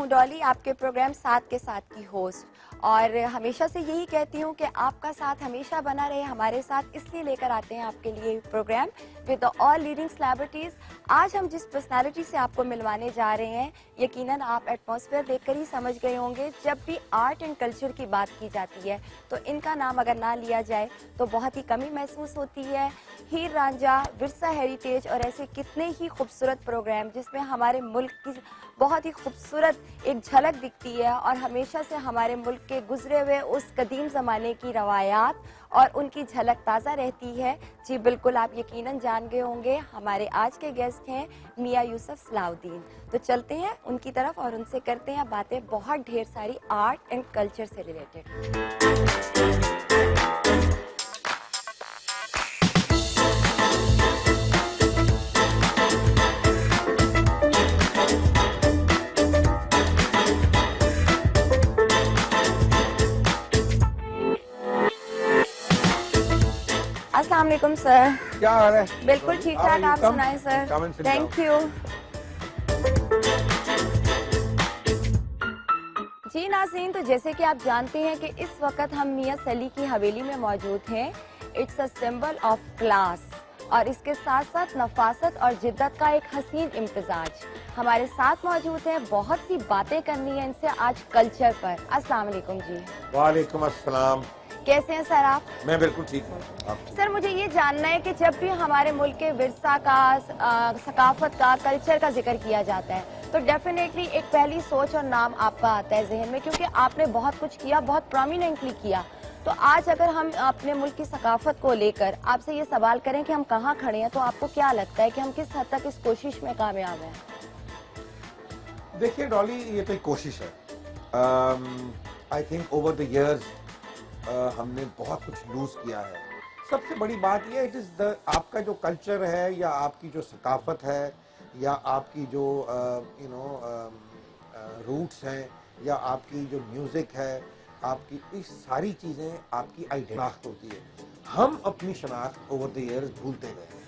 हूँ डॉली, आपके प्रोग्राम साथ के साथ की होस्ट, और हमेशा से यही कहती हूँ कि आपका साथ हमेशा बना रहे हमारे साथ, इसलिए लेकर आते हैं आपके लिए program with all leading celebrities. आज हम जिस पर्सनालिटी से आपको मिलवाने जा रहे हैं, यकीनन आप एटमॉस्फेयर देखकर ही समझ गए होंगे। जब भी आर्ट एंड कल्चर की बात की जाती है तो इनका नाम अगर ना लिया जाए तो बहुत ही कमी महसूस होती है। हीर रांझा, विरसा हेरिटेज और ऐसे कितने ही खूबसूरत प्रोग्राम जिसमें हमारे मुल्क की बहुत ही खूबसूरत एक झलक दिखती है, और हमेशा से हमारे मुल्क के गुजरे हुए उस कदीम ज़माने की रवायात और उनकी झलक ताज़ा रहती है। जी बिल्कुल, आप यकीनन जान गए होंगे, हमारे आज के गेस्ट हैं मियां यूसुफ सलाहुद्दीन। तो चलते हैं उनकी तरफ और उनसे करते हैं बातें बहुत ढेर सारी आर्ट एंड कल्चर से रिलेटेड। अस्सलाम वालेकुम सर। क्या हाल है? बिल्कुल ठीक ठाक, आप सुनाएं सर। Thank you. जी नाज़रीन, तो जैसे कि आप जानते हैं कि इस वक्त हम मियां सली की हवेली में मौजूद हैं। It's a symbol of class, और इसके साथ साथ नफासत और जिद्दत का एक हसीन इम्तिजाज। हमारे साथ मौजूद हैं, बहुत सी बातें करनी है इनसे आज कल्चर पर। अस्सलाम वालेकुम जी। वालेकुम अस्सलाम। कैसे हैं सर आप? मैं बिल्कुल ठीक हूँ। सर मुझे ये जानना है कि जब भी हमारे मुल्क के विरसा का, सकाफत का, कल्चर का जिक्र किया जाता है तो डेफिनेटली एक पहली सोच और नाम आपका आता है जहन में, क्योंकि आपने बहुत कुछ किया, बहुत प्रोमिनेंटली किया। तो आज अगर हम अपने मुल्क की सकाफत को लेकर आपसे ये सवाल करें कि हम कहाँ खड़े हैं, तो आपको क्या लगता है कि हम किस हद तक इस कोशिश में कामयाब हैं? देखिए डॉली, ये तो एक कोशिश है। I think over the years हमने बहुत कुछ लूज किया है। सबसे बड़ी बात ये इट इज़ द आपका जो कल्चर है, या आपकी जो सकाफत है, या आपकी जो रूट्स हैं, या आपकी जो म्यूज़िक है, आपकी इस सारी चीज़ें आपकी शनाख्त होती है। हम अपनी शनाख्त ओवर द इयर्स भूलते गए हैं,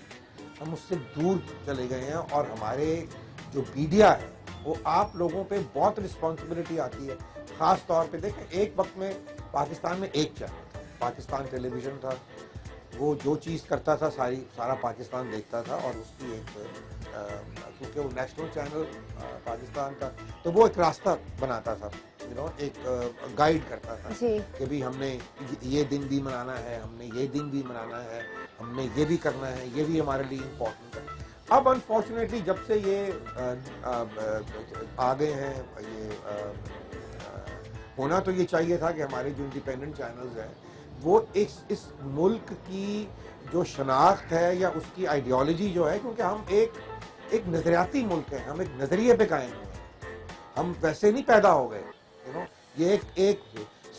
हम उससे दूर चले गए हैं, और हमारे जो मीडिया है वो आप लोगों पे बहुत रिस्पॉन्सिबिलिटी आती है। ख़ास तौर पे देखें, एक वक्त में पाकिस्तान में एक चैनल था, पाकिस्तान टेलीविज़न था। वो जो चीज़ करता था सारा पाकिस्तान देखता था, और उसकी एक क्योंकि वो नेशनल चैनल पाकिस्तान का, तो वो एक रास्ता बनाता था, एक गाइड करता था कि भी हमने ये दिन भी मनाना है, हमने ये दिन भी मनाना है, हमने ये भी करना है, ये भी हमारे लिए इम्पोर्टेंट है। अब अनफॉर्चुनेटली जब से ये आ गए हैं, ये होना तो ये चाहिए था कि हमारे जो इंडिपेंडेंट चैनल्स हैं वो इस मुल्क की जो शनाख्त है या उसकी आइडियोलॉजी जो है, क्योंकि हम एक नज़रियाती मुल्क है, हम एक नज़रिए पे कायम हुए, हम वैसे नहीं पैदा हो गए। ये एक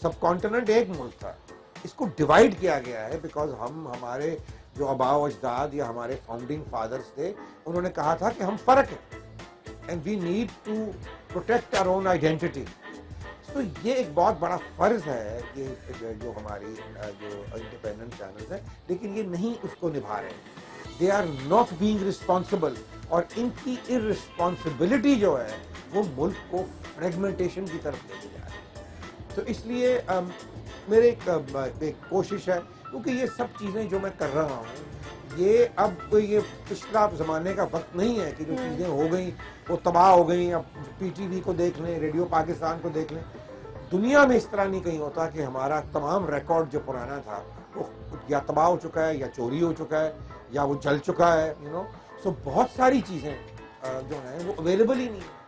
सब कॉन्टिनेंट एक मुल्क था, इसको डिवाइड किया गया है बिकॉज हमारे जो आबाओ अजदाद या हमारे फाउंडिंग फादर्स थे, उन्होंने कहा था कि हम फ़र्क हैं and we need to protect our own identity. तो ये एक बहुत बड़ा फ़र्ज़ है कि जो हमारी जो इंडिपेंडेंट चैनल्स हैं, लेकिन ये नहीं उसको निभा रहे हैं। They are not being responsible, और इनकी इर्रिस्पॉन्सिबिलिटी जो है वो मुल्क को फ्रेगमेंटेशन की तरफ लेके जा रही है। तो इसलिए मेरे एक कोशिश है, क्योंकि ये सब चीज़ें जो मैं कर रहा हूँ, ये अब कोई ये पिछला ज़माने का वक्त नहीं है कि जो चीज़ें हो गई वो तबाह हो गई। अब PTV को देख लें, रेडियो पाकिस्तान को देख लें, दुनिया में इस तरह नहीं कहीं होता कि हमारा तमाम रिकॉर्ड जो पुराना था वो या तबाह हो चुका है, या चोरी हो चुका है, या वो जल चुका है। सो बहुत सारी चीज़ें जो हैं वो अवेलेबल ही नहीं है।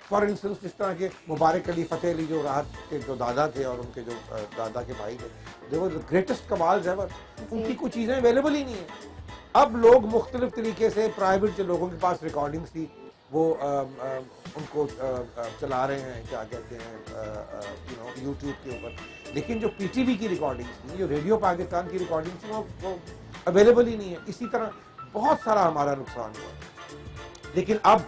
फॉर इंस्टेंस, जिस तरह के मुबारक अली फ़तेह अली जो राहत के जो दादा थे और उनके जो दादा के भाई थे, दे वर द ग्रेटेस्ट कमाल्स एवर, उनकी कुछ चीज़ें अवेलेबल ही नहीं है। अब लोग मुख्तलिफ तरीके से प्राइवेट जो लोगों के पास रिकॉर्डिंग्स थी वो उनको चला रहे हैं, क्या कहते हैं, यूट्यूब के ऊपर, लेकिन जो PTV की रिकॉर्डिंग्स थी, जो रेडियो पाकिस्तान की रिकॉर्डिंग्स थी, वो अवेलेबल ही नहीं है। इसी तरह बहुत सारा हमारा नुकसान हुआ। लेकिन अब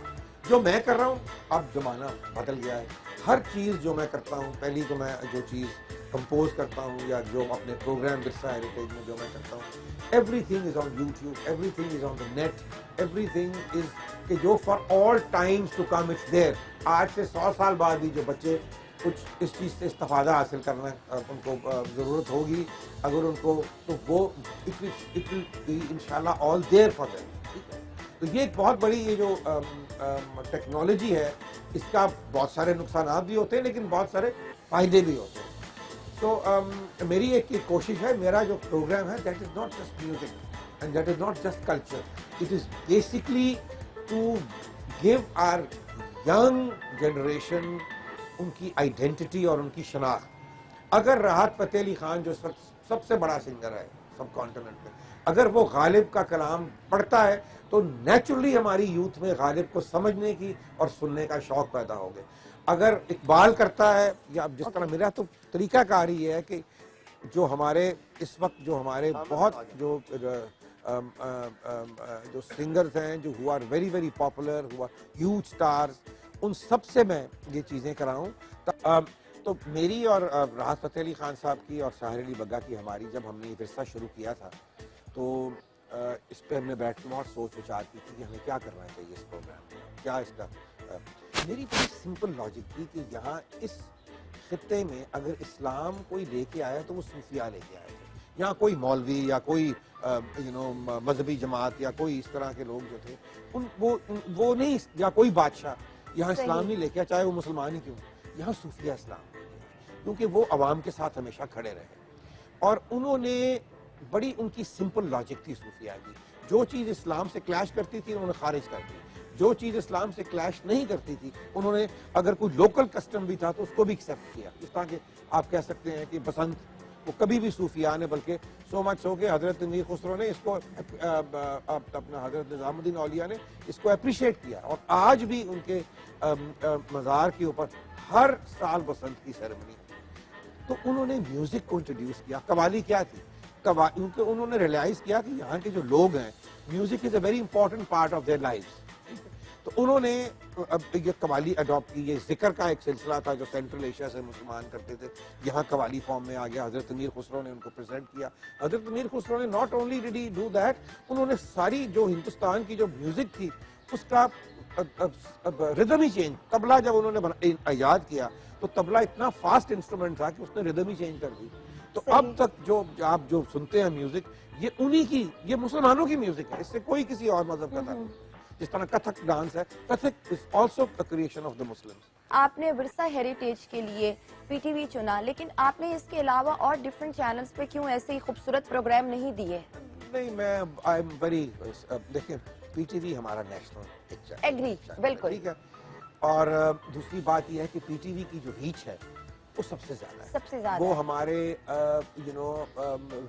जो मैं कर रहा हूँ, अब ज़माना बदल गया है। हर चीज़ जो मैं करता हूँ, पहली तो मैं जो चीज़ कंपोज करता हूँ या जो अपने प्रोग्राम विरसा हेरिटेज में जो मैं करता हूँ, everything is on YouTube, everything is on the net, everything is कि जो for all times to come it's there. आज से 100 साल बाद भी जो बच्चे कुछ इस चीज़ से इस्तेफादा हासिल करना उनको ज़रूरत होगी अगर उनको, तो वो इट विल बी इंशाल्लाह ऑल देयर फॉर देम, ठीक है। तो ये एक बहुत बड़ी ये जो टेक्नोलॉजी है, इसका बहुत सारे नुकसान भी होते हैं लेकिन बहुत सारे फ़ायदे भी होते हैं। तो मेरी एक कोशिश है, मेरा जो प्रोग्राम है that is not just music and that is not just culture, it is basically to give our young generation उनकी आइडेंटिटी और उनकी शनाख्त। अगर राहत फ़तेह अली खान जो इस वक्त सबसे बड़ा सिंगर है सब कॉन्टिनेंट में, अगर वो गालिब का कलाम पढ़ता है तो नेचुरली हमारी यूथ में गालिब को समझने की और सुनने का शौक पैदा हो गया। अगर इकबाल करता है या जिस तरह मेरा तो तरीकाकार ही है कि जो हमारे इस वक्त जो हमारे बहुत जो जो सिंगर्स हैं जो who are very very popular, who are huge stars, उन सब से मैं ये चीज़ें कराऊं। तो मेरी और राहत फ़तेह अली खान साहब की और साहिर अली बग्गा की हमारी जब हमने ये विरसा शुरू किया था तो इस पर हमने बैठ के बहुत सोच विचार की थी कि हमें क्या करना चाहिए इस प्रोग्राम में, क्या इसका मेरी बड़ी सिंपल लॉजिक थी कि यहाँ इस खित्ते में अगर इस्लाम कोई लेके आया तो वो सूफिया लेके आए थे। यहाँ कोई मौलवी या कोई मजहबी जमात या कोई इस तरह के लोग जो थे वो नहीं, या कोई बादशाह यहाँ इस्लाम नहीं लेके आया, चाहे वो मुसलमान ही क्यों, यहाँ सूफिया इस्लाम लेके आए, क्योंकि वो अवाम के साथ हमेशा खड़े रहे और उन्होंने बड़ी उनकी सिंपल लॉजिक थी सूफिया की। जो चीज़ इस्लाम से क्लैश करती थी उन्होंने खारिज कर दी, जो चीज़ इस्लाम से क्लैश नहीं करती थी उन्होंने, अगर कोई लोकल कस्टम भी था तो उसको भी एक्सेप्ट किया। इस तरह के आप कह सकते हैं कि बसंत वो कभी भी सूफिया ने, बल्कि सो मच हो के हजरत मीर खुसरो ने इसको अपना हजरत निज़ामुद्दीन औलिया ने इसको अप्रिशिएट किया और आज भी उनके मज़ार के ऊपर हर साल बसंत की सेरेमनी। तो उन्होंने म्यूजिक को इंट्रोड्यूस किया। कवाली क्या थी? क्योंकि उन्होंने रियलाइज किया कि यहाँ के जो लोग हैं, music is a very important part of their life. तो उन्होंने ये कवाली अडॉप्ट की। ये जिक्र का एक सिलसिला था जो सेंट्रल एशिया से मुसलमान करते थे, यहाँ कवाली फॉर्म में आ गया। हजरत मीर खुसरो ने उनको प्रेजेंट किया। हजरत मीर खुसरो ने not only did he do that, उन्होंने सारी जो हिंदुस्तान की जो म्यूजिक थी उसका रिदम ही चेंज। तबला जब उन्होंने याद किया तो तबला इतना फास्ट इंस्ट्रूमेंट था कि उसने रिदम ही चेंज कर दी। तो अब तक जो आप जो सुनते हैं म्यूजिक, ये उन्हीं की, ये मुसलमानों की म्यूजिक है, इससे कोई किसी और मजहब का ताल्लुक नहीं। जिस तरह कथक डांस है, Kathak is also a creation of the Muslims. आपने विरसा हेरिटेज के लिए पीटीवी चुना, लेकिन आपने इसके अलावा और डिफरेंट चैनल्स पे क्यों ऐसे ही खूबसूरत प्रोग्राम नहीं दिए? नहीं, मैं आई एम वेरी, देखिए पीटीवी हमारा नेशनल पिक्चर, एग्री, बिल्कुल ठीक है। और दूसरी बात यह है कि पीटीवी की जो रीच है वो सबसे ज्यादा है, सबसे ज्यादा वो हमारे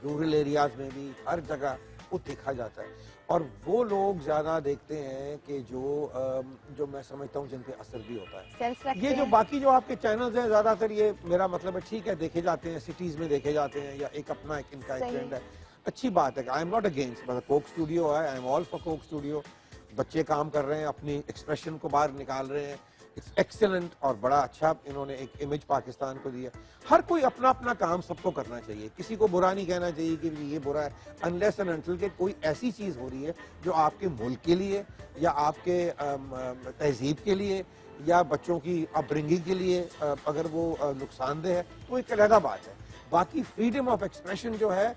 रूरल एरियाज में भी हर जगह वो देखा जाता है। और वो लोग ज्यादा देखते हैं कि जो मैं समझता हूँ जिन पे असर भी होता है। सेंस रखते ये जो हैं। बाकी जो आपके चैनल्स हैं, ज्यादातर ये मेरा मतलब है ठीक है, देखे जाते हैं, सिटीज में देखे जाते हैं, या एक अपना एक इनका एक ट्रेंड है, अच्छी बात है। आई एम नॉट अगेंस्ट, मतलब कोक स्टूडियो है, I am all for Coke studio. बच्चे काम कर रहे हैं, अपनी एक्सप्रेशन को बाहर निकाल रहे हैं, इट्स एक्सेलेंट। और बड़ा अच्छा इन्होंने एक इमेज पाकिस्तान को दिया। हर कोई अपना अपना काम सबको करना चाहिए, किसी को बुरा नहीं कहना चाहिए कि ये बुरा है, अनलेस एंड अनटिल के कोई ऐसी चीज हो रही है जो आपके मुल्क के लिए या आपके तहजीब के लिए या बच्चों की अपब्रिंगिंग के लिए अगर वो नुकसानदेह है तो एक अलग बात है। बाकी फ्रीडम ऑफ एक्सप्रेशन जो है,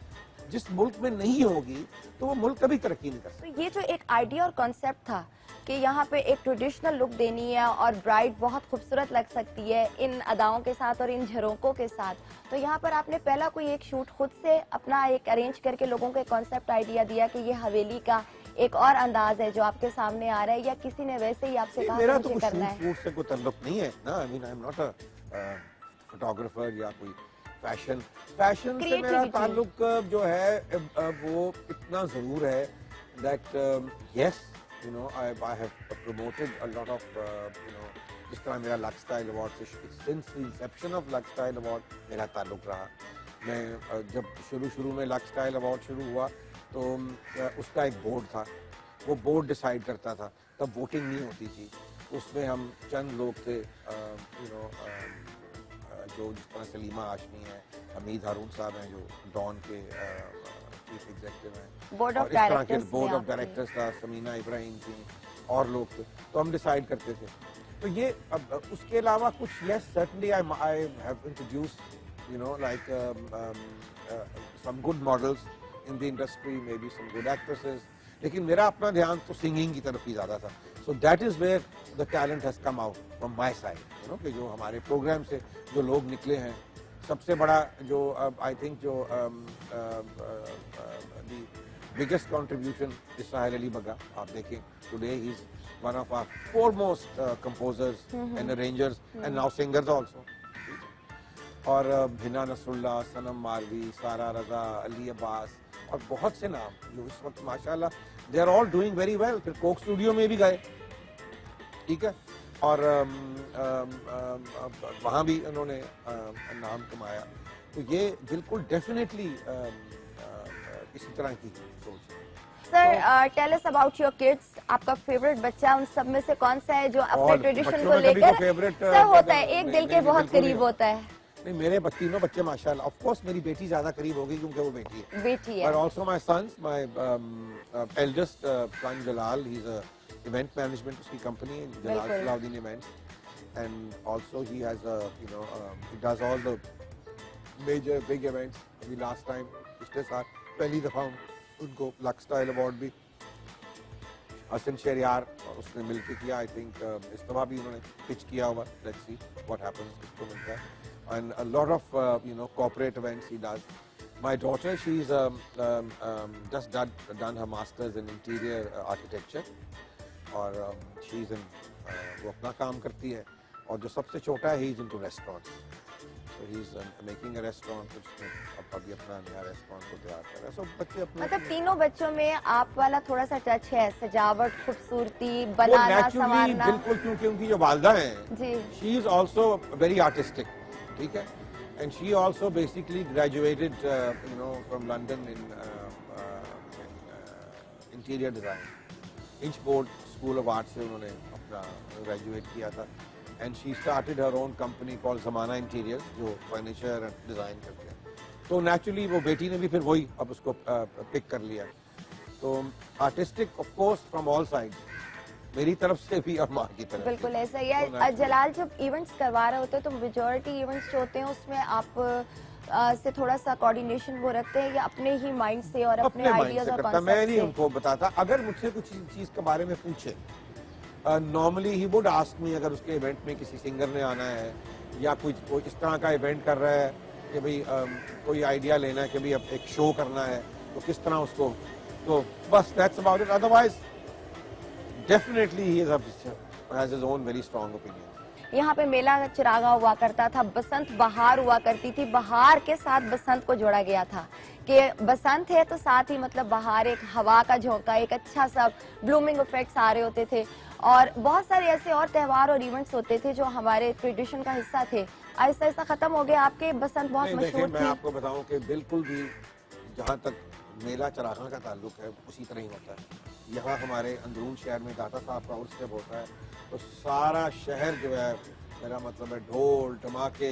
जिस मुल्क में नहीं होगी तो वो मुल्क कभी तरक्की नहीं कर सकता। तो ये जो एक आइडिया और कॉन्सेप्ट था कि यहाँ पे एक ट्रेडिशनल लुक देनी है और ब्राइड बहुत खूबसूरत लग सकती है इन अदाओं के साथ और इन झरोकों के साथ, तो यहाँ पर आपने पहला कोई एक शूट खुद से अपना एक अरेंज करके लोगों को कॉन्सेप्ट आइडिया दिया कि ये हवेली का एक और अंदाज है जो आपके सामने आ रहा है, या किसी ने वैसे ही आपसे कहा मेरा कि तो मुझे करना है? शूट से कोई ताल्लुक नहीं है ना। I mean I am not a photographer या कोई फैशन से मेरा ताल्लुक जो है वो इतना जरूर है that yes you know I have promoted a lot of जिस तरह मेरा लक्सस्टाइल अवार्ड से since the inception of Lux Style award मेरा ताल्लुक रहा। मैं जब शुरू में लक्सस्टाइल अवार्ड शुरू हुआ तो उसका एक बोर्ड था, वो बोर्ड डिसाइड करता था, तब वोटिंग नहीं होती थी। उसमें हम चंद लोग थे जो जिस तरह सलीमा आशमी है, हमीद हारून साहब हैं जो डॉन के चीफ एग्जीक्यूटिव हैं, बोर्ड और ऑफ इस तरह के डायरेक्टर्स बोर्ड ऑफ डायरेक्टर्स था, समीना इब्राहिम थी और लोग थे। तो हम डिसाइड करते थे। तो ये अब उसके अलावा कुछ yes certainly I have introduced you know like some good models in the industry, maybe some good actresses, लेकिन मेरा अपना ध्यान तो सिंगिंग की तरफ ही ज़्यादा था. So that is where the talent has come out from my side, you know, कि जो हमारे प्रोग्राम से जो लोग निकले हैं, सबसे बड़ा जो I think जो the biggest contribution is Sahil Ali Bagga. आप देखें, today he's one of our foremost composers and arrangers and now singers also. और भिना नसरुल्लाह, सनम मारवी, सारा रजा, अली अब्बास और बहुत से नाम जो इस वक्त माशाल्लाह they are all doing very well. फिर कोक स्टूडियो में भी गए, ठीक है, और वहाँ भी उन्होंने नाम कमाया. तो ये बिल्कुल डेफिनेटली इसी तरह की सोच है. Sir tell us about your kids. आपका फेवरेट बच्चा उन सब में से कौन सा है जो अपने और ट्रेडिशन बच्चों को में कभी लेकर कोई favorite, सर होता है, एक नहीं, दिल के नहीं, बहुत बिल्कुल करीब नहीं. होता है. नहीं, मेरे तीनों बच्चे माशाल्लाह, ऑफ कोर्स मेरी बेटी ज्यादा करीब होगी क्योंकि वो बेटी है. बेटी है. But also my sons, my eldest son Jalal, he's a event management उसकी company, Jalal बिल्कुल. Salahuddin Events, and also he has a he does all the major big events. अभी last time पिछले साल पहली दफा उनको लक स्टाइल अवार्ड भी हसन शहरियार और उसने मिलके किया. आई थिंक इस दफा भी उन्होंने पिच किया हुआ. लेट्स सी व्हाट हैपेंस, किसको मिलता है. And a lot of corporate events he does. My daughter, she's just done her masters in interior architecture, और she's in वो अपना काम करती है. और जो सबसे छोटा है, he's into restaurants. So he's making a restaurant. उसने अभी अपना नया रेस्टोरेंट को तैयार कर रहा है. So बच्चे अपने मतलब तीनों बच्चों में आप वाला थोड़ा सा टच है, सजावट, खूबसूरती, वो बनाना, naturally संवारना. बिल्कुल, क्योंकि उनकी जो वालदा हैं, जी. she is also very artistic. ठीक है, and she also basically graduated from London in interior design. Inchboard School of Art से उन्होंने अपना graduate किया था, and she started her own company called Zamana Interiors जो furniture and design करते हैं. तो naturally वो बेटी ने भी फिर वही अब उसको pick कर लिया. तो artistic of course from all sides, मेरी तरफ से भी और माँ की तरफ. बिल्कुल ऐसा ही है. जलाल जब इवेंट्स करवा रहे होते हैं तो मेजॉरिटी इवेंट्स जो होते हैं उसमें आप से थोड़ा सा कोऑर्डिनेशन वो रखते हैं या अपने ही माइंड से और अपने आइडियाज और कॉन्सेप्ट. मैं नहीं उनको बताता. अगर मुझसे कुछ चीज के बारे में पूछे, normally he would ask me, अगर उसके इवेंट में किसी सिंगर ने आना है या कोई इस तरह का इवेंट कर रहा है कि भाई कोई आइडिया लेना है कि भाई अब एक शो करना है तो किस तरह उसको, तो बस that's about it. Otherwise definitely he has his own very strong opinion. यहाँ पे मेला चिरागा हुआ करता था, बसंत बहार हुआ करती थी, बहार के साथ बसंत को जोड़ा गया था कि बसंत है तो साथ ही मतलब बहार, एक हवा का झोंका, एक अच्छा सा ब्लूमिंग इफेक्ट्स आ रहे होते थे. और बहुत सारे ऐसे और त्योहार और इवेंट्स होते थे जो हमारे ट्रेडिशन का हिस्सा थे. आहिस्ता आहिस्ता खत्म हो गए. आपके बसंत बहुत मशहूर मैं थी. आपको बताऊं कि बिल्कुल भी जहाँ तक मेला चरागा का ताल्लुक है उसी तरह ही होता है. यहाँ हमारे अंदरून शहर में दाता साहब का उर्स जब होता है तो सारा शहर जो है, मेरा मतलब है, ढोल धमाके,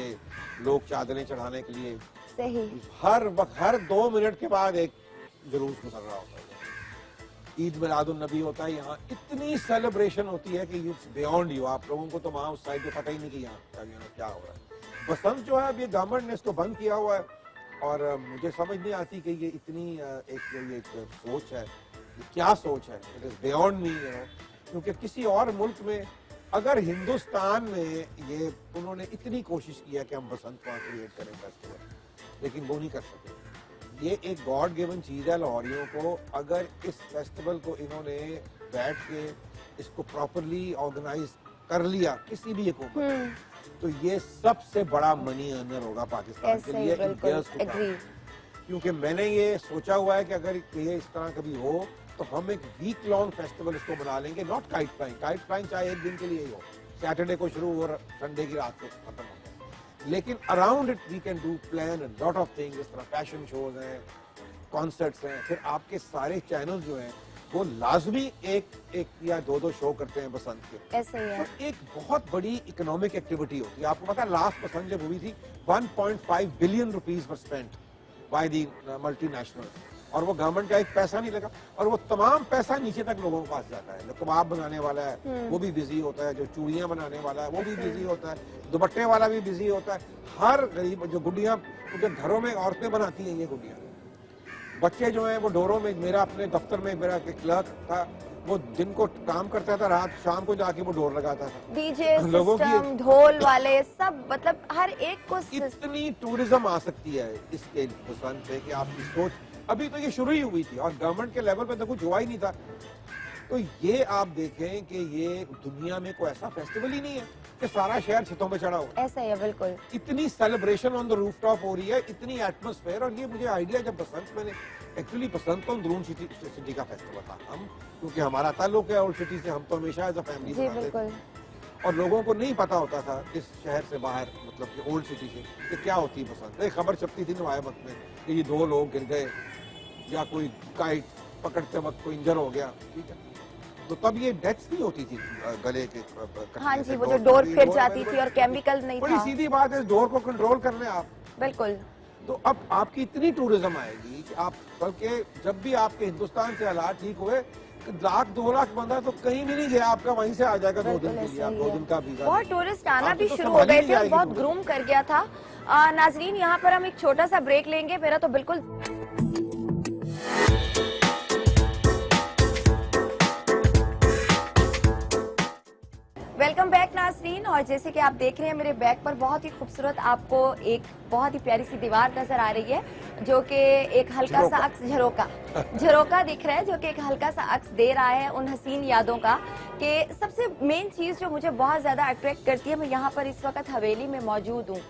लोग चादरें चढ़ाने के लिए सही हर वक्त हर 2 मिनट के बाद एक जुलूस गुजर रहा होता है. ईद मिलादुन नबी होता है यहाँ. इतनी सेलिब्रेशन होती है कि इट्स बियॉन्ड यू. आप लोगों को तो वहाँ उस साइड पे पता ही नहीं कि यहाँ क्या हो रहा है. बसंत जो है अब ये गवर्नमेंट ने इसको बंद किया हुआ है और मुझे समझ नहीं आती कि ये इतनी एक सोच है, क्या सोच है. इट इज बियॉन्ड मी, क्योंकि किसी और मुल्क में, अगर हिंदुस्तान में ये उन्होंने इतनी कोशिश की है कि हम बसंत को क्रिएट करें फेस्टिवल, लेकिन वो नहीं कर सके. ये एक गॉड गिवन चीज है लाहौरियों को. अगर इस फेस्टिवल को इन्होंने बैठ के इसको प्रॉपरली ऑर्गेनाइज कर लिया किसी भी हुकूमत, तो ये सबसे बड़ा मनी अर्नर होगा पाकिस्तान के लिए in years to come. क्योंकि मैंने ये सोचा हुआ है कि अगर ये इस तरह कभी हो तो हम एक वीक लॉन्ग फेस्टिवल इसको बना लेंगे. Not kite flying. Kite flying चाहे एक दिन के लिए ही हो, सैटरडे को शुरू और संडे की रात को खत्म हो जाए, लेकिन around it we can do plan a lot of things. इस तरह फैशन शोज हैं, कॉन्सर्ट्स हैं. फिर आपके सारे चैनल जो हैं वो लाजमी एक या 2 शो करते हैं बसंत के. ऐसे ही है. तो एक बहुत बड़ी इकोनॉमिक एक्टिविटी होती है. आपको पता है लास्ट बसंत जब हुई थी 1.5 billion rupees were spent by the multinational, और वो गवर्नमेंट का एक पैसा नहीं लगा, और वो तमाम पैसा नीचे तक लोगों के पास जाता है। जो कबाब बनाने वाला है वो भी बिजी होता है, जो चूड़ियां बनाने वाला है वो भी बिजी होता है, दुपट्टे वाला भी बिजी होता है। हर गरीब जो गुड्डियां, जो घरों में औरतें बनाती हैं ये गुड्डियां, बच्चे जो हैं वो डोरों में, मेरा अपने दफ्तर में मेरा एक क्लर्क था, वो दिन को काम करता था, रात शाम को जाके वो डोर लगाता था। डीजे लोगों की सिस्टम, ढोल वाले सब, मतलब हर एक को इतनी टूरिज्म आ सकती है इसके पसंद पे कि आपकी सोच, अभी तो ये शुरू ही हुई थी और गवर्नमेंट के लेवल पे तो कुछ हुआ ही नहीं था। तो ये आप देखें कि ये दुनिया में कोई ऐसा फेस्टिवल ही नहीं है कि सारा शहर छतों पे चढ़ा हो। ऐसा ही है बिल्कुल। इतनी सेलिब्रेशन ऑन द रूफटॉप हो रही है, इतनी एटमॉस्फेयर, और ये मुझे आइडिया जब बसंत, मैंने एक्चुअली बसंत तो अंदरून सिटी का फेस्टिवल था, हम क्योंकि हमारा ताल्लुक है ओल्ड सिटी से, हम तो हमेशा एज अ फैमिली जी बनाते थे, बिल्कुल। और लोगों को नहीं पता होता था इस शहर से बाहर, मतलब कि ओल्ड सिटी से, कि क्या होती है बसंत। एक खबर छपती थी नवाए वक्त में कि ये 2 लोग गिर गए या कोई काइट पकड़ते वक्त कोई इंजर हो गया, ठीक है। तो तब ये डेथ्स नहीं होती थी गले के हाँ जी, वो जो डोर फिर जाती थी और केमिकल नहीं बड़ी था। सीधी बात है, डोर को कंट्रोल कर लें आप। बिल्कुल। तो अब आपकी इतनी टूरिज्म आएगी कि आप, बल्कि जब भी आपके हिंदुस्तान से हालात ठीक हुए, 1-2 लाख बंदा तो कहीं भी नहीं गया आपका, वहीं से आ जाएगा 2 दिन के लिए, आप 2 दिन का वीजा। बहुत टूरिस्ट आना आपको भी तो शुरू हो संभाली गए नहीं थे और जाएगी बहुत टूरिज्म। ग्रूम कर गया था। नाजरीन, यहाँ पर हम एक छोटा सा ब्रेक लेंगे, मेरा तो बिल्कुल वेलकम बैक नाजरीन। और जैसे कि आप देख रहे हैं मेरे बैक पर बहुत ही खूबसूरत आपको एक बहुत ही प्यारी सी दीवार नजर आ रही है, जो कि एक हल्का सा अक्स झरोका दिख रहा है, जो कि एक हल्का सा अक्स दे रहा है उन हसीन यादों का। कि सबसे मेन चीज जो मुझे बहुत ज्यादा अट्रैक्ट करती है, मैं यहाँ पर इस वक्त हवेली में मौजूद हूँ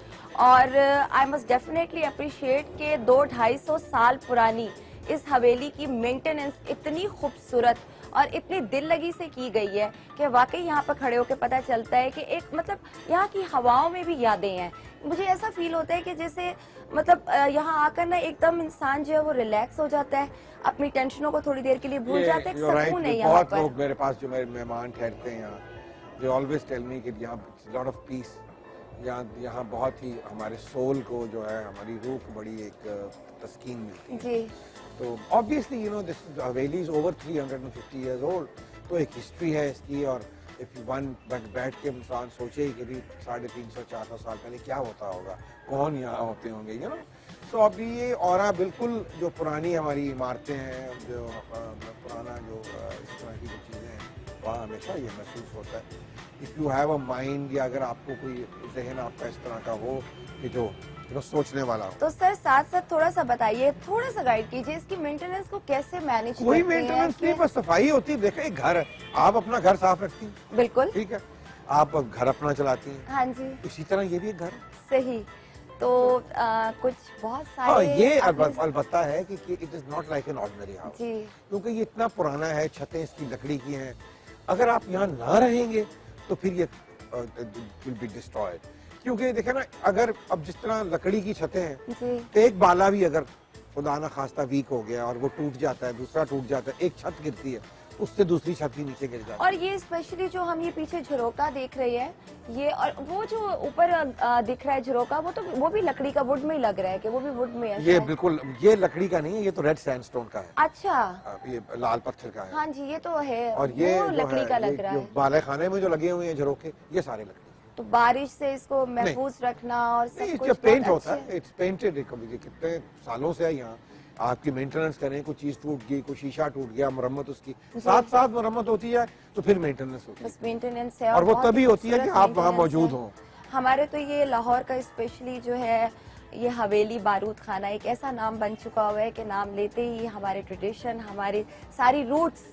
और आई मस्ट डेफिनेटली अप्रिशिएट के 200-250 साल पुरानी इस हवेली की मेंटेनेंस इतनी खूबसूरत और इतनी दिल लगी से की गई है कि वाकई यहाँ पर खड़े होकर पता चलता है कि एक मतलब यहाँ की हवाओं में भी यादें हैं। मुझे ऐसा फील होता है कि जैसे मतलब यहाँ आकर ना एकदम इंसान जो है वो रिलैक्स हो जाता है, अपनी टेंशनों को थोड़ी देर के लिए भूल जाता है, एक सुकून है यहाँ बहुत पर। लोग मेरे पास जो मेरे मेहमान ठहरते हैं यहाँ, दे ऑलवेज टेल मी कि यहाँ लॉट ऑफ पीस, यहाँ बहुत ही हमारे सोल को जो है, हमारी रूह को बड़ी एक तस्कीन मिलती है। जी। तो obviously you know this Haveli is over 350 years old, तो एक हिस्ट्री है इसकी। और इफ यू वन बैठ के इंसान सोचे कि भी 350-400 साल पहले क्या होता होगा, कौन यहाँ होते होंगे, यू नो। तो अभी ये और बिल्कुल जो पुरानी हमारी इमारतें हैं, जो पुराना जो इस तरह की जो चीज़ें हैं, वहाँ हमेशा ये महसूस होता है। If you have a mind, या अगर आपको कोई जहन आपका इस तरह का हो कि जो सोचने वाला हो। तो सर साथ साथ थोड़ा सा बताइए, थोड़ा सा गाइड कीजिए इसकी मेंटेनेंस को कैसे मैनेज करते हैं? कोई मेंटेनेंस नहीं, बस सफाई होती है। देखिए घर है, आप अपना घर साफ रखती हैं, बिल्कुल ठीक है, आप घर अपना चलाती हैं, हाँ जी, इसी तरह ये भी एक घर है। सही। तो कुछ बहुत सारे ये अलबत्ता है कि it is not like an ordinary house, क्योंकि ये इतना पुराना है, छतें इसकी लकड़ी की हैं। अगर आप यहाँ ना रहेंगे तो फिर ये विल बी डिस्ट्रॉयड, क्योंकि देखे ना, अगर अब जिस तरह लकड़ी की छतें हैं, तो एक बाला भी अगर खुदा ना खास्ता वीक हो गया और वो टूट जाता है, दूसरा टूट जाता है, एक छत गिरती है, उससे दूसरी छत भी नीचे गिर जाती है। और ये स्पेशली जो हम ये पीछे झरोका देख रही है, ये और वो जो ऊपर दिख रहा है झरोका, वो भी लकड़ी का, वुड में ही लग रहा है कि वो भी वुड में है? ये बिल्कुल, ये लकड़ी का नहीं है, ये तो रेड सैंडस्टोन का है। अच्छा, ये लाल पत्थर का है। हाँ जी, ये तो है, और ये लकड़ी का लग रहा है। बाले खाने में जो लगे हुए हैं झरोके, ये सारे लकड़ी। तो बारिश से इसको महफूज रखना और सब कुछ पेंट होता है, इट्स पेंटेड। कितने सालों से यहाँ आपकी मेंटेनेंस करें, कोई चीज टूट गई, कोई शीशा टूट गया, मरम्मत उसकी साथ साथ मरम्मत होती है, तो फिर मेंटेनेंस होती है। बस मेंटेनेंस है, और वो तभी होती है कि आप वहाँ मौजूद हों। हमारे तो ये लाहौर का स्पेशली जो है ये हवेली बारूद खाना एक ऐसा नाम बन चुका हुआ है कि नाम लेते ही हमारे ट्रेडिशन, हमारी सारी रूट्स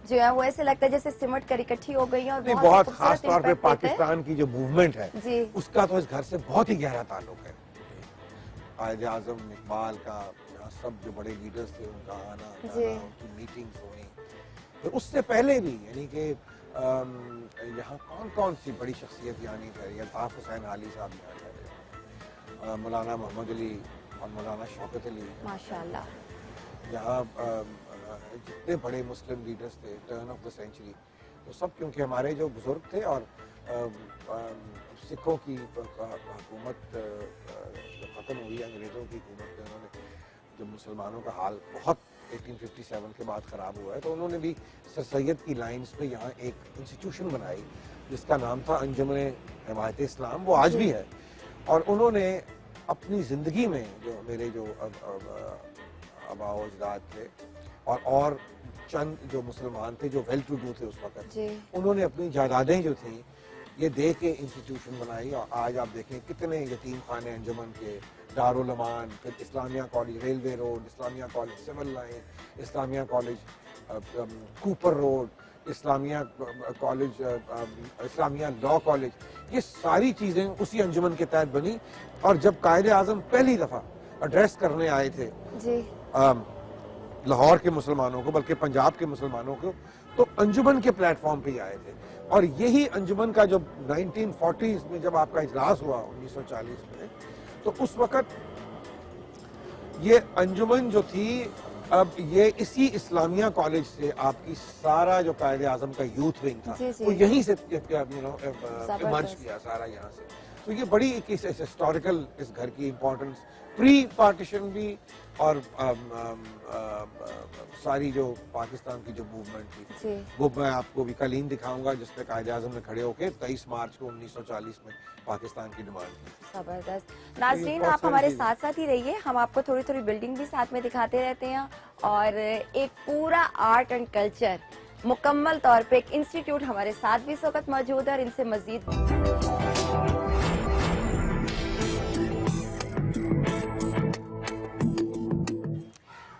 जो है वो ऐसे लगता है जैसे सिमट कर इकट्ठी हो गई है। और बहुत खास तौर पे पाकिस्तान की जो मूवमेंट है जी, उसका तो इस घर से बहुत ही गहरा ताल्लुक है। कायदे आजम इकबाल का, यहाँ सब जो बड़े लीडर्स थे उनका आना जाना, उनकी मीटिंग्स होनी, फिर उससे पहले भी, यानी कि यहाँ कौन कौन सी बड़ी शख्सियत यहाँ नहीं ठहरी। अल्ताफ हुसैन आली साहब यहाँ ठहरे, मौलाना मोहम्मद अली और मौलाना शौकत अली, माशाल्लाह। यहाँ जितने बड़े मुस्लिम लीडर्स थे टर्न ऑफ द सेंचुरी, तो सब क्योंकि हमारे जो बुजुर्ग थे, और सिखों की हुकूमत ख़त्म हुई, अंग्रेज़ों की हुकूमत में उन्होंने जब मुसलमानों का हाल बहुत 1857 के बाद ख़राब हुआ है, तो उन्होंने भी सर सैयद की लाइंस पे यहाँ एक इंस्टीट्यूशन बनाई जिसका नाम था अंजुमन हिमायत इस्लाम, वो आज भी है। और उन्होंने अपनी ज़िंदगी में जो मेरे जो आबा व अजदाद थे और चंद जो मुसलमान थे जो वेल टू डू थे उस वक्त, उन्होंने अपनी जायदादें जो थी ये दे के इंस्टीट्यूशन बनाई। और आज आप देखें कितने यतीम खाने अंजुमन के, दारुल अमान, फिर Islamia college railway road, Islamia college civil line, Islamia college Cooper road, Islamia college, Islamia law college, ये सारी चीज़ें उसी अंजुमन के तहत बनी। और जब कायदे आज़म पहली दफ़ा एड्रेस करने आए थे लाहौर के मुसलमानों को, बल्कि पंजाब के मुसलमानों को, तो अंजुमन के प्लेटफॉर्म पे ही आए थे। और यही अंजुमन का जो 1940s में जब आपका इजलास हुआ 1940 में, तो उस वक्त ये अंजुमन जो थी, अब ये इसी इस्लामिया कॉलेज से आपकी सारा जो कायदे आज़म का यूथ विंग था वो यहीं से इमर्ज किया सारा यहाँ से। तो ये बड़ी एक हिस्टोरिकल इस घर की इम्पोर्टेंस, प्री पार्टीशन भी और सारी जो पाकिस्तान की जो मूवमेंट थी वो मैं आपको भी कलीन दिखाऊंगा जिसपे कायदे आज़म ने खड़े होकर 23 मार्च को 1940 में पाकिस्तान की डिमांड की। जबरदस्त। नाज़रीन, आप हमारे साथ साथ ही रहिए, हम आपको थोड़ी थोड़ी बिल्डिंग भी साथ में दिखाते रहते हैं और एक पूरा आर्ट एंड कल्चर मुकम्मल तौर पे एक इंस्टीट्यूट हमारे साथ भी इस वक्त मौजूद है और इनसे मजीद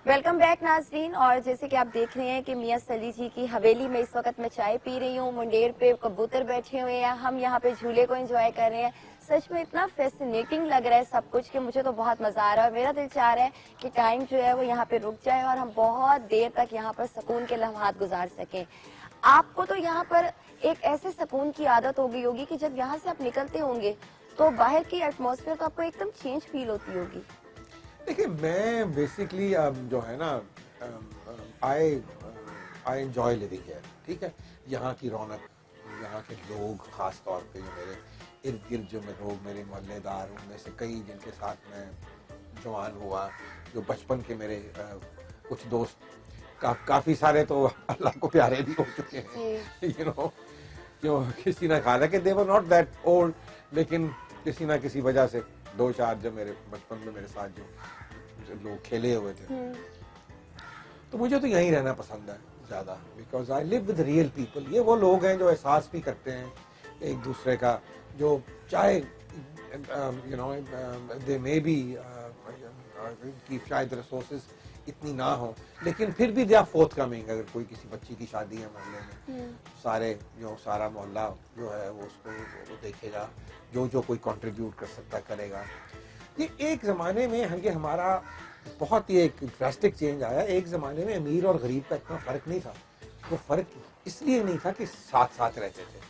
वेलकम बैक नाजरीन। और जैसे कि आप देख रहे हैं कि मियां सली जी की हवेली में इस वक्त मैं चाय पी रही हूँ, मुंडेर पे कबूतर बैठे हुए हैं, हम यहाँ पे झूले को एंजॉय कर रहे हैं। सच में इतना फैसिनेटिंग लग रहा है सब कुछ कि मुझे तो बहुत मजा आ रहा है। मेरा दिल चाह रहा है कि टाइम जो है वो यहाँ पे रुक जाए और हम बहुत देर तक यहाँ पर सुकून के लम्हात गुजार सकें। आपको तो यहाँ पर एक ऐसे सुकून की आदत हो गई होगी कि जब यहाँ से आप निकलते होंगे तो बाहर की एटमॉस्फेयर तो आपको एकदम चेंज फील होती होगी। देखिए, मैं बेसिकली जो है ना, आई एंजॉय लिविंग हियर, ठीक है। यहाँ की रौनक, यहाँ के लोग, खास तौर पे जो मेरे इर्द गिर्द जो लोग मेरे मोहल्लेदार, उनमें से कई जिनके साथ मैं जवान हुआ, जो बचपन के मेरे कुछ दोस्त काफ़ी सारे तो अल्लाह को प्यारे भी हो चुके हैं, यू नो, जो किसी ने कहा था कि दे वर नॉट दैट ओल्ड, लेकिन किसी ना किसी वजह से 2-4 जो मेरे बचपन में मेरे साथ जो लोग खेले हुए थे, तो मुझे तो यहीं रहना पसंद है ज़्यादा, because I live with real people. ये वो लोग हैं जो एहसास भी करते हैं एक दूसरे का, जो चाहे you know they may be की शायद रिसोर्सेज इतनी ना हो, लेकिन फिर भी दे आर फोर्थ कमिंग। अगर कोई किसी बच्ची की शादी है मोहल्ले में, सारा मोहल्ला जो है वो उसको वो देखेगा, जो कोई कंट्रीब्यूट कर सकता करेगा। ये एक ज़माने में ये हमारा बहुत ही एक ड्रास्टिक चेंज आया। एक ज़माने में अमीर और गरीब का इतना फ़र्क नहीं था। वो फ़र्क इसलिए नहीं था कि साथ साथ रहते थे।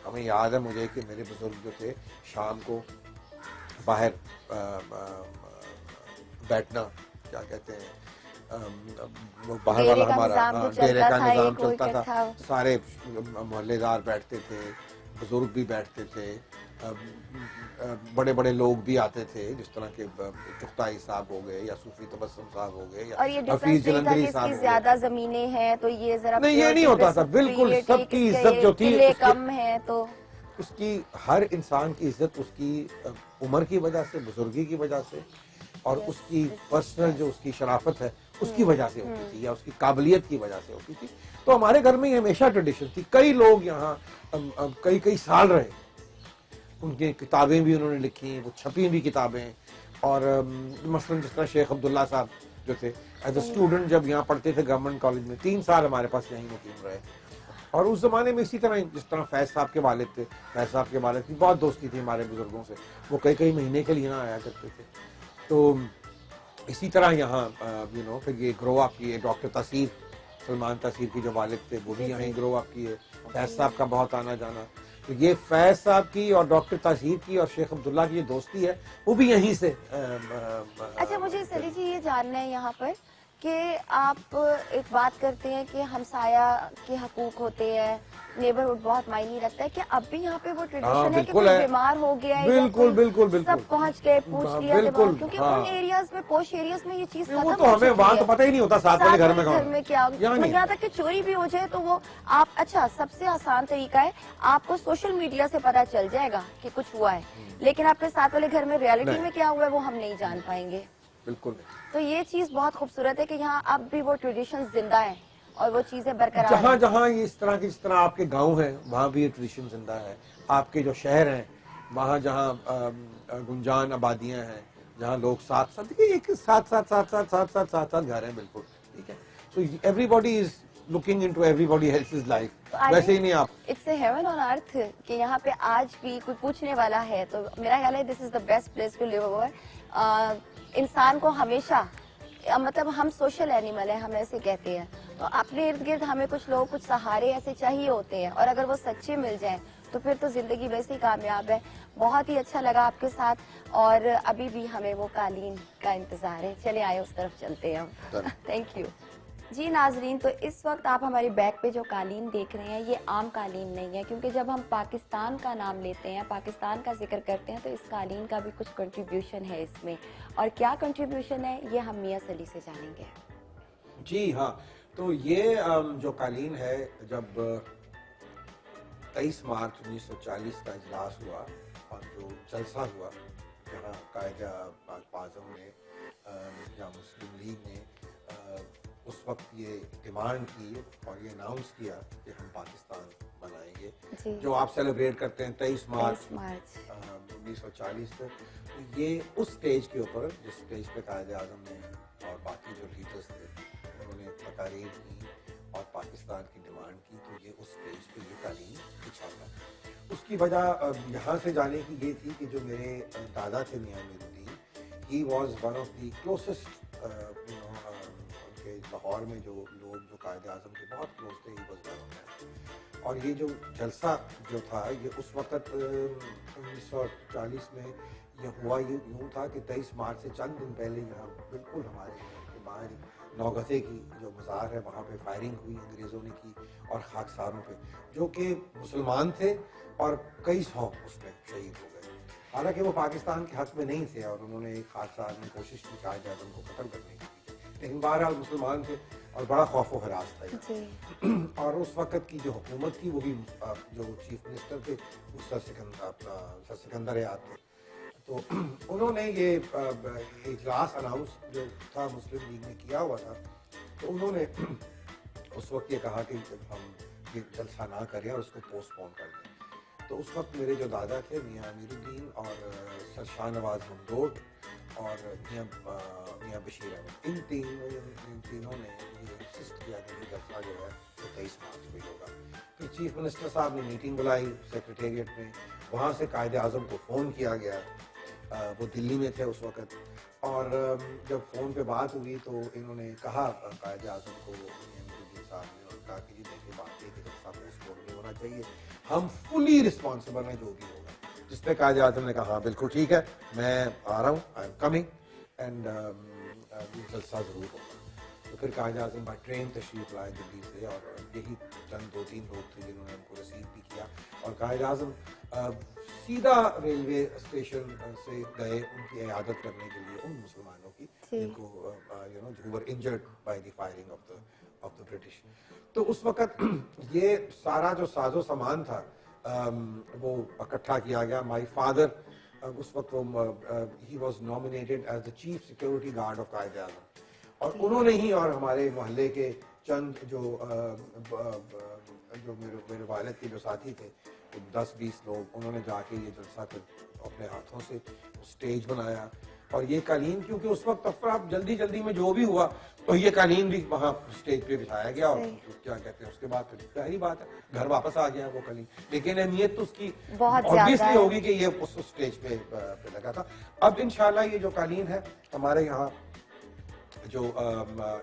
हमें याद है मुझे कि मेरे बुजुर्ग जो थे शाम को बाहर बैठना, क्या कहते हैं, बाहर वाला हमारा डेरे का निज़ाम चलता था, सारे मोहल्लेदार बैठते थे, बुजुर्ग भी बैठते थे, बड़े बड़े लोग भी आते थे, जिस तरह के चुगताई साहब हो गए या सूफी तबस्सुम साहब हो गए या हफीज जलंधरी साहब हो गए। ज्यादा जमीनें हैं तो ये जरा नहीं, ये नहीं होता था। बिल्कुल सबकी इज्जत जो थी कम है, तो उसकी हर इंसान की इज्जत उसकी उम्र की वजह से, बुजुर्गी की वजह से और उसकी पर्सनल जो उसकी शराफत है उसकी वजह से होती थी या उसकी काबिलियत की वजह से होती थी। तो हमारे घर में हमेशा ट्रेडिशन थी। कई लोग यहाँ कई साल रहे, उनकी किताबें भी उन्होंने लिखी, वो छपी भी किताबें। और मसलन जिस तरह शेख अब्दुल्ला साहब जो थे एज ए स्टूडेंट जब यहाँ पढ़ते थे गवर्नमेंट कॉलेज में, 3 साल हमारे पास यहीं मुकीम रहे। और उस ज़माने में इसी तरह जिस तरह फैज़ साहब के वालिद थे, फैज़ साहब के वालिद की बहुत दोस्ती थी हमारे बुजुर्गों से, वो कई महीने के लिए यहाँ आया करते थे। तो इसी तरह यहाँ फिर ये ग्रो अप किए। डॉक्टर तसीर, सलमान तसीर की जो वालिद थे वो भी यहीं ग्रो अप किए। फैज़ साहब का बहुत आना जाना। तो ये फैज़ साहब की और डॉक्टर तसीर की और शेख अब्दुल्ला की जो दोस्ती है वो भी यहीं से। अच्छा, मुझे सली जी ये जानना है यहाँ पर कि आप एक बात करते हैं कि हमसाया के हकूक होते हैं, नेबरहुड बहुत मायने रखता है कि अब भी यहाँ पे वो हाँ, ट्रेडिशन है कि बिल्कुल कोई है। बीमार हो गया है या बिल्कुल कोई बिल्कुल बिल्कुल सब पहुंच गए पूछ हाँ, लिया बिल्कुल, दवा, क्योंकि हाँ। उन एरियाज में, पोश एरियाज में ये चीज नहीं, खत्म वो तो हो हमें चुकी वहाँ है। तो पता ही नहीं होता साथ वाले घर में घर में क्या, यहाँ तक कि चोरी भी हो जाए तो वो आप, अच्छा सबसे आसान तरीका है, आपको सोशल मीडिया से पता चल जाएगा कि कुछ हुआ है, लेकिन आपके साथ वाले घर में रियलिटी नहीं। में क्या हुआ है वो हम नहीं जान पाएंगे। बिल्कुल नहीं। तो ये चीज बहुत खूबसूरत है कि यहाँ अब भी वो ट्रेडिशन जिंदा है और वो चीजें बरकरार जहाँ हैं। जहाँ ये इस तरह की, जिस तरह आपके गांव हैं वहाँ भी ये ट्रेडिशन जिंदा है। आपके जो शहर हैं वहाँ जहाँ गुंजान आबादियाँ हैं, जहाँ लोग साथ साथ, देखिए एक साथ घर हैं, बिल्कुल ठीक है। So everybody is looking into everybody else's life. वैसे ही नहीं आप, it's a heaven on earth कि यहाँ पे आज भी कोई पूछने वाला है तो मेरा ख्याल है this is the best place to live over. इंसान को हमेशा, मतलब हम सोशल एनिमल है, हम ऐसे कहते हैं, तो अपने इर्द गिर्द हमें कुछ लोग, कुछ सहारे ऐसे चाहिए होते हैं, और अगर वो सच्चे मिल जाएं तो फिर तो जिंदगी वैसे ही कामयाब है। बहुत ही अच्छा लगा आपके साथ, और अभी भी हमें वो कालीन का इंतजार है। चले आए उस तरफ चलते हैं हम। थैंक यू जी। नाजरीन, तो इस वक्त आप हमारी बैक पे जो कालीन देख रहे हैं ये आम कालीन नहीं है, क्योंकि जब हम पाकिस्तान का नाम लेते हैं, पाकिस्तान का जिक्र करते हैं, तो इस कालीन का भी कुछ कंट्रीब्यूशन है इसमें, और क्या कंट्रीब्यूशन है ये हम मियां सली से जानेंगे। जी हाँ, तो ये जो कालीन है, जब 23 मार्च 1940 का इजलास हुआ और जो जलसा हुआ, जहाँ कायद-ए-आज़म ने या मुस्लिम लीग ने उस वक्त ये डिमांड की और ये अनाउंस किया कि हम पाकिस्तान बनाएंगे, जो आप सेलिब्रेट करते हैं 23 मार्च 1940 को। ये उस स्टेज के ऊपर, जिस स्टेज पे कायद-ए-आज़म ने और बाकी जो लीडर्स थे उन्होंने तकारीर की और पाकिस्तान की डिमांड की, तो ये उस स्टेज पे ये कालीन बिछा था। उसकी वजह यहाँ से जाने की ये थी कि जो मेरे दादा थे Mian Amiruddin, he was one of the closest, Lahore में जो लोग जो कायद-ए-आज़म के बहुत क्लोज थे, he was one of them. और ये जो जलसा जो था ये उस वक्त 1940 में ये हुआ, ये यूँ था कि 23 मार्च से चंद दिन पहले यहाँ बिल्कुल हमारे घर के बाहर नौगते की जो मज़ार है वहाँ पे फायरिंग हुई अंग्रेज़ों ने की, और खाकसारों पे, जो कि मुसलमान थे और कई 100 उसमें शहीद हो गए। हालांकि वो पाकिस्तान के हक में नहीं थे और उन्होंने एक खाकसार में कोशिश की कायद-ए-आज़म को ख़त्म करने की, लेकिन बहरहाल मुसलमान थे और बड़ा खौफ व हरास था। और उस वक्त की जो हुकूमत थी वो भी, जो चीफ मिनिस्टर थे वो सर सिकंदर याद थे, तो उन्होंने ये इजलास अनाउंस जो था मुस्लिम लीग ने किया हुआ था, तो उन्होंने उस वक्त ये कहा कि हम ये जलसा ना करें और उसको पोस्टपोन कर दें। तो उस वक्त मेरे जो दादा थे मियां अमीरुद्दीन और सर शाहनवाज मंदोट और मियां बशीर अहमद, इन तीनों ने ये इंसिस्ट किया कि ये जलसा जो है वो 23 मार्च को ही होगा। फिर चीफ मिनिस्टर साहब ने मीटिंग बुलाई सेक्रेटेरिएट में, वहाँ से कायद-ए-आज़म को फ़ोन किया गया, वो दिल्ली में थे उस वक्त, और जब फ़ोन पे बात हुई तो इन्होंने कहा कायद-ए-आज़म को, अमीरुद्दीन साहब ने, और कहा कि जी देखिए बात ये कि जलसा पोस्टपोन नहीं होना चाहिए, हम फुली रिस्पॉन्सिबल हैं जो भी होगा। जिस पे कायद-ए-आज़म ने कहा हाँ बिल्कुल ठीक है, मैं आ रहा हूँ, आई एम कमिंग, एंड जलसा ज़रूर होगा। तो फिर कायद-ए-आज़म बाय ट्रेन तशरीफ़ लाए दिल्ली से, और यही चंद 2-3 लोग थे जिन्होंने उनको रिसीव भी किया, और कायद-ए-आज़म सीधा रेलवे स्टेशन से गए उनकी इयादत करने के लिए उन मुसलमानों की जिनको who were injured by the firing of the British। तो उस वक्त ये सारा जो साजो सामान था वो इकट्ठा किया गया। माय फादर उस वक्त वो ही was nominated as the chief security guard of Quaid e Azam, और उन्होंने ही और हमारे मोहल्ले के चंद जो मेरे वालिद के जो साथी थे, 10-20 लोग, उन्होंने जाके ये जलसा अपने हाथों से स्टेज बनाया। और ये कालीन, क्योंकि उस वक्त अफरा जल्दी में जो भी हुआ, तो ये कालीन भी वहाँ स्टेज पे बिछाया गया, और क्या कहते हैं उसके बाद फिर पहली बात है घर वापस आ गया वो कालीन, लेकिन अहमियत तो उसकी ऑब्वियसली होगी कि ये उस स्टेज पे लगा था। अब इंशाल्लाह ये जो कालीन है हमारे यहाँ जो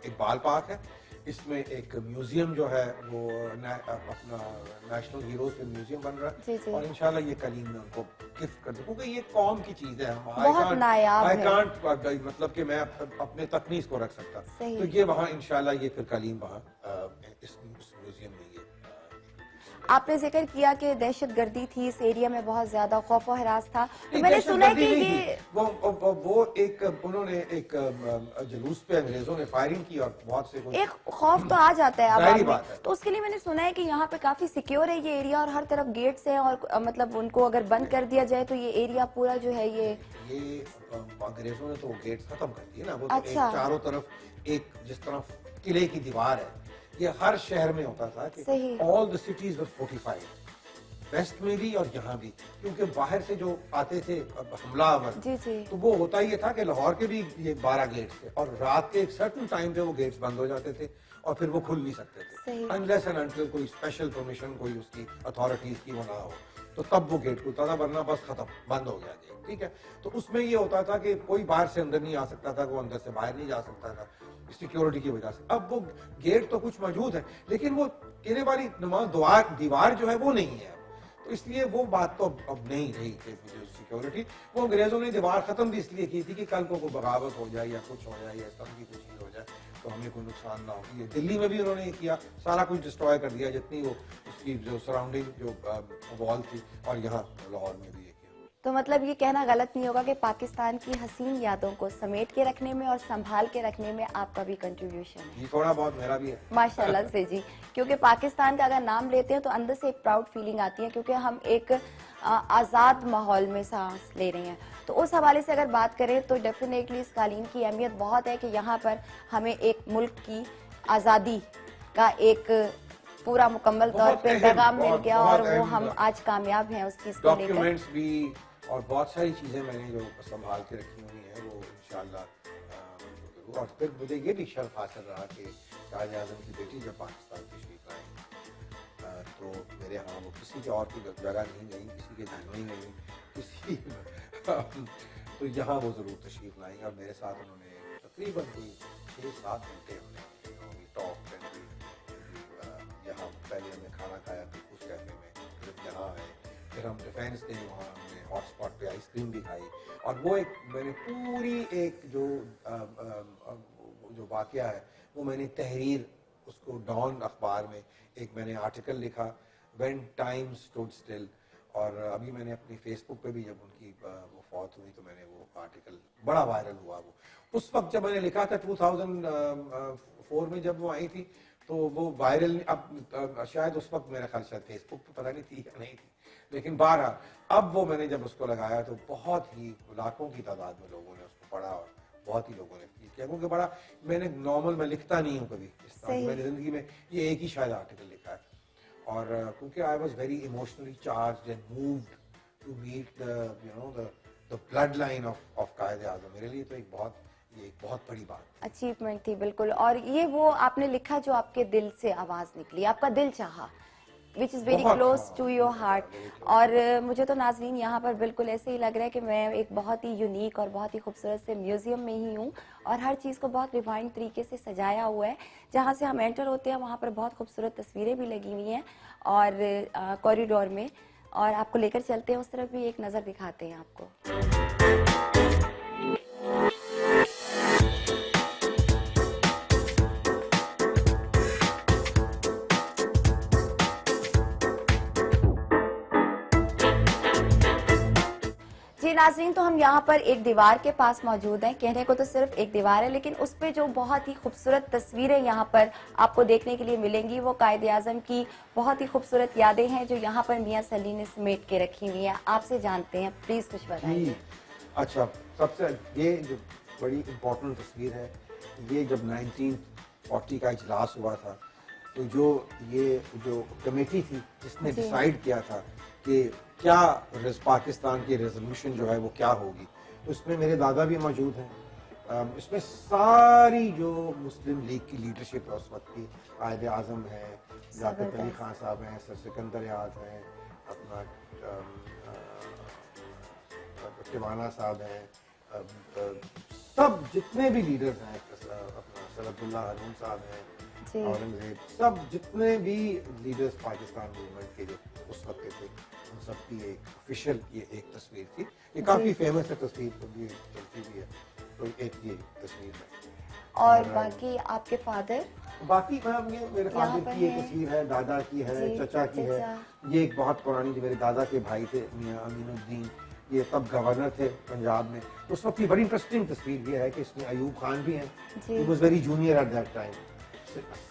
इकबाल पार्क है, इसमें एक म्यूजियम जो है वो अपना नेशनल हीरोज पे म्यूजियम बन रहा है, और इंशाल्लाह ये कालीन में उनको गिफ्ट कर दूं, क्योंकि ये कौम की चीज है, आई कांट मतलब कि मैं अपने तक नहीं इसको रख सकता, तो ये वहाँ इंशाल्लाह ये फिर कालीन वहाँ इस म्यूजियम में ये आपने जिक्र किया कि दहशतगर्दी थी इस एरिया में, बहुत ज्यादा खौफ और हरास था, तो नहीं, मैंने सुना है कि दहशतगर्दी नहीं ये थी। वो एक उन्होंने एक जुलूस पे अंग्रेजों ने फायरिंग की और बहुत से एक खौफ तो आ जाता है जाहिर आवाम बात में, है। तो उसके लिए मैंने सुना है कि यहाँ पे काफी सिक्योर है ये एरिया और हर तरफ गेट्स हैं, और मतलब उनको अगर बंद कर दिया जाए तो ये एरिया पूरा जो है ये अंग्रेजों ने तो गेट्स खत्म कर दिए ना, वो तो अच्छा। एक चारों तरफ एक जिस तरफ किले की दीवार है, ये हर शहर में होता था कि सही। All the cities were fortified, west में भी और यहाँ भी, क्योंकि बाहर से जो आते थे हमलावर, जी जी तो वो होता ये था कि लाहौर के भी ये 12 गेट्स थे और रात के एक सर्टन टाइम पे वो गेट्स बंद हो जाते थे और फिर वो खुल नहीं सकते थे सही। अनलेस एंड अनटिल कोई स्पेशल परमिशन कोई उसकी अथॉरिटीज की वो ना हो, तो तब वो गेट खुलता था, वरना बस खत्म, बंद हो गया गेट। ठीक है, तो उसमें ये होता था कि कोई बाहर से अंदर नहीं आ सकता था, वो अंदर से बाहर नहीं जा सकता था सिक्योरिटी की वजह से। अब वो गेट तो कुछ मौजूद है, लेकिन वो किले वाली दीवार जो है वो नहीं है, तो इसलिए वो बात तो अब नहीं रही थी सिक्योरिटी। वो अंग्रेजों ने दीवार खत्म भी इसलिए की थी कि कल को कोई बगावत हो जाए या कुछ हो जाए या इस तरह की कुछ चीज हो जाए तो हमें कोई नुकसान ना हो। ये दिल्ली में भी उन्होंने ये किया, सारा कुछ डिस्ट्रॉय कर दिया जितनी वो उसकी जो सराउंडिंग जो वॉल थी, और यहाँ लाहौर में भी ये किया। तो मतलब ये कहना गलत नहीं होगा कि पाकिस्तान की हसीन यादों को समेट के रखने में और संभाल के रखने में आपका भी कंट्रीब्यूशन है। ये थोड़ा बहुत मेरा भी है माशाल्लाह से जी, क्योंकि पाकिस्तान का अगर नाम लेते हैं तो अंदर से एक प्राउड फीलिंग आती है, क्योंकि हम एक आज़ाद माहौल में सांस ले रहे हैं। तो उस हवाले से अगर बात करें तो डेफिनेटली इस कालीन की अहमियत बहुत है कि यहाँ पर हमें एक मुल्क की आज़ादी का एक पूरा मुकम्मल तौर बहुत पे अहम, पैगाम मिल बहुत- गया, बहुत और वो अहम हम आज कामयाब हैं उस चीज़ को लेकर। डॉक्यूमेंट्स भी और बहुत सारी चीजें मैंने जो संभाल के रखी हुई हैं वो इंशाल्लाह। और फिर मुझे ये भी शर्फ हासिल रहा कि शाहज आजम की बेटी जब पाकिस्तान तशरीफ लाई तो मेरे यहाँ वो किसी के और की जगह नहीं गई, किसी के घर में नहीं गई, किसी तो यहाँ वो ज़रूर तशरीफ लाई और मेरे साथ उन्होंने तकरीबन कोई 6-7 घंटे हमने टॉक करके यहाँ पहले हमने खाना खाया फिर उस कैफे में, फिर यहाँ आए, फिर हम डिफेंस डे वहाँ हमने हॉटस्पॉट पे आइसक्रीम भी खाई। और वो एक मैंने पूरी एक जो वाकया है वो मैंने तहरीर उसको डॉन अखबार में एक मैंने आर्टिकल लिखा, व्हेन टाइम स्टूड स्टिल, और अभी मैंने अपनी फेसबुक पे भी जब उनकी वो फौत हुई तो मैंने वो आर्टिकल बड़ा वायरल हुआ। वो उस वक्त जब मैंने लिखा था 2004 में जब वो आई थी तो वो वायरल, अब शायद उस वक्त मेरा ख्याल शायद फेसबुक पे पता नहीं थी या नहीं थी, लेकिन बहरहाल अब वो मैंने जब उसको लगाया तो बहुत ही लाखों की तादाद में लोगों ने उसको पढ़ा और बहुत ही लोगों ने फील किया, क्योंकि बड़ा मैंने नॉर्मल मैं लिखता नहीं हूँ कभी इस तरह, मैंने जिंदगी में ये एक ही शायद आर्टिकल लिखा है। और क्योंकि I was very emotionally charged and moved to meet the blood line of Quaid Azam, मेरे लिए तो एक बहुत बड़ी बात अचीवमेंट थी बिल्कुल। और ये वो आपने लिखा जो आपके दिल से आवाज निकली, आपका दिल चाहा, which is very close to your heart. और मुझे तो नाजरीन यहाँ पर बिल्कुल ऐसे ही लग रहा है कि मैं एक बहुत ही यूनिक और बहुत ही खूबसूरत से म्यूजियम में ही हूँ, और हर चीज़ को बहुत रिफाइंड तरीके से सजाया हुआ है। जहाँ से हम एंटर होते हैं वहाँ पर बहुत खूबसूरत तस्वीरें भी लगी हुई हैं और कॉरिडोर में, और आपको लेकर चलते हैं उस तरफ भी एक नज़र दिखाते हैं आपको। जी नाज़रीन, तो हम यहाँ पर एक दीवार के पास मौजूद हैं। कहने को तो सिर्फ एक दीवार है, लेकिन उस पे जो बहुत ही खूबसूरत तस्वीरें यहाँ पर आपको देखने के लिए मिलेंगी वो कायद आज़म की बहुत ही खूबसूरत यादें हैं जो यहाँ पर मियाँ सली ने समेट के रखी हुई हैं। आपसे जानते हैं, प्लीज कुछ बताइए। अच्छा, सबसे ये जो बड़ी इम्पोर्टेंट तस्वीर है, ये जब 1940 का इजलास हुआ था तो जो कमेटी थी जिसने डिसाइड किया था कि क्या पाकिस्तान की रेजोल्यूशन जो है वो क्या होगी, उसमें मेरे दादा भी मौजूद हैं। इसमें सारी जो मुस्लिम लीग की लीडरशिप है उस वक्त की, कायद आज़म है, ज़ाकिर अली खान साहब हैं, सर सिकंदर याद हैं, अपना टिवाना साहब हैं, सब जितने भी लीडर्स हैं, अपना सर अब्दुल्ला हरून साहब हैं, औरंगजेब, सब जितने भी लीडर्स पाकिस्तान मूवमेंट के जो उस वक्त के थे, उन सब की एक ऑफिशियल ये एक तस्वीर थी। ये काफी फेमस है तस्वीर, तो ये चलती भी है, तो एक ये तस्वीर है। और बाकी आपके फादर? बाकी मैम ये मेरे यहाँ फादर पर की एक है। तस्वीर है, दादा की है, जी, चचा की है। चचा। ये एक बहुत पुरानी जो मेरे दादा के भाई थे मियां अमीनुद्दीन, ये तब गवर्नर थे पंजाब में। उस वक्त की बड़ी इंटरेस्टिंग तस्वीर ये है कि इसमें अयूब खान भी हैं, जी। He was very junior at that time.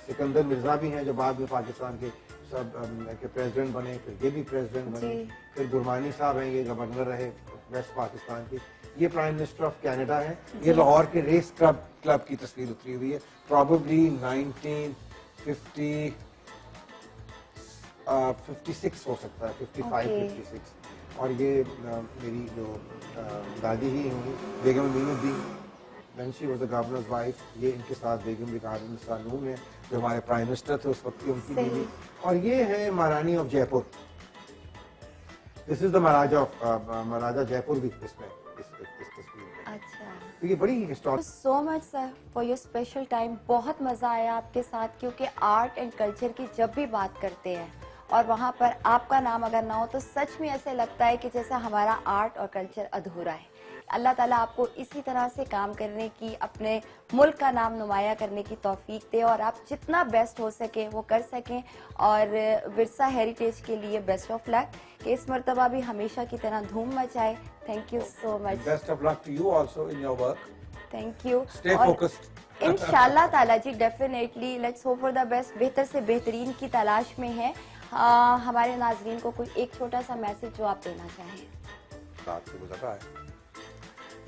Sikandar Mirza भी हैं जो बाद में पाकिस्तान के सब के प्रेसिडेंट बने, फिर ये भी प्रेसिडेंट बने। जी। फिर गुरमानी साहब हैं, ये गवर्नर रहे वेस्ट पाकिस्तान के। ये प्राइम मिनिस्टर ऑफ कनाडा है। जी। ये लाहौर के रेस क्लब की तस्वीर उतरी हुई है, प्रॉबेबली 1950 56 हो सकता है, 55 Okay. 56। और ये मेरी जो दादी ही होंगी बेगम Aminuddin, when she was the governor's wife। ये इनके साथ बेगम रिकार्ड सानून है जो हमारे प्राइम मिनिस्टर थे उस वक्त की, उनकी सही। बीवी। और ये है maharani of Jaipur. This is the maharaja Jaipur भी इसमें इस तस्वीर में। अच्छा। तो ये बड़ी historic. So much sir for your special time. बहुत मज़ा आया आपके साथ, क्योंकि आर्ट एंड कल्चर की जब भी बात करते हैं और वहाँ पर आपका नाम अगर ना हो तो सच में ऐसे लगता है कि जैसे हमारा आर्ट और कल्चर अधूरा है। अल्लाह ताला आपको इसी तरह से काम करने की, अपने मुल्क का नाम नुमाया करने की तौफीक दे और आप जितना बेस्ट हो सके वो कर सकें। और विरसा हेरिटेज के लिए बेस्ट ऑफ लक, कि इस मरतबा भी हमेशा की तरह धूम मचाए। Thank you so much. Best of luck to you also in your work. Thank you. Stay focused. इंशाल्लाह ताला जी, definitely let's hope for the best. बेहतर से बेहतरीन की तलाश में है। हमारे नाजरीन को कोई एक छोटा सा मैसेज जो आप देना चाहें। रात से गुजर रहा है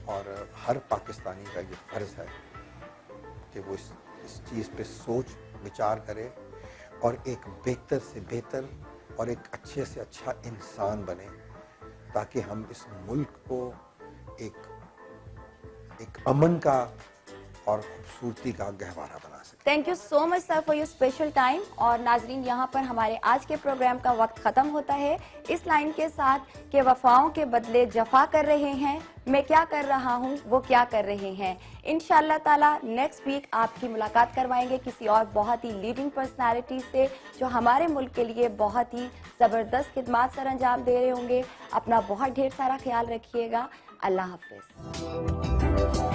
और हर पाकिस्तानी का ये फर्ज है कि वो इस चीज़ पे सोच विचार करे और एक बेहतर से बेहतर और एक अच्छे से अच्छा इंसान बने, ताकि हम इस मुल्क को एक अमन का और खूबसूरती का गहवारा बना सकें। Thank you so much sir for your special time. और नाजरीन, यहाँ पर हमारे आज के प्रोग्राम का वक्त खत्म होता है इस लाइन के साथ कि वफाओं के बदले जफा कर रहे हैं, मैं क्या कर रहा हूँ वो क्या कर रहे हैं। इंशाल्लाह ताला नेक्स्ट वीक आपकी मुलाकात करवाएंगे किसी और बहुत ही लीडिंग पर्सनालिटी से जो हमारे मुल्क के लिए बहुत ही ज़बरदस्त खिदमात सर अंजाम दे रहे होंगे। अपना बहुत ढेर सारा ख्याल रखिएगा। अल्लाह हाफिज़।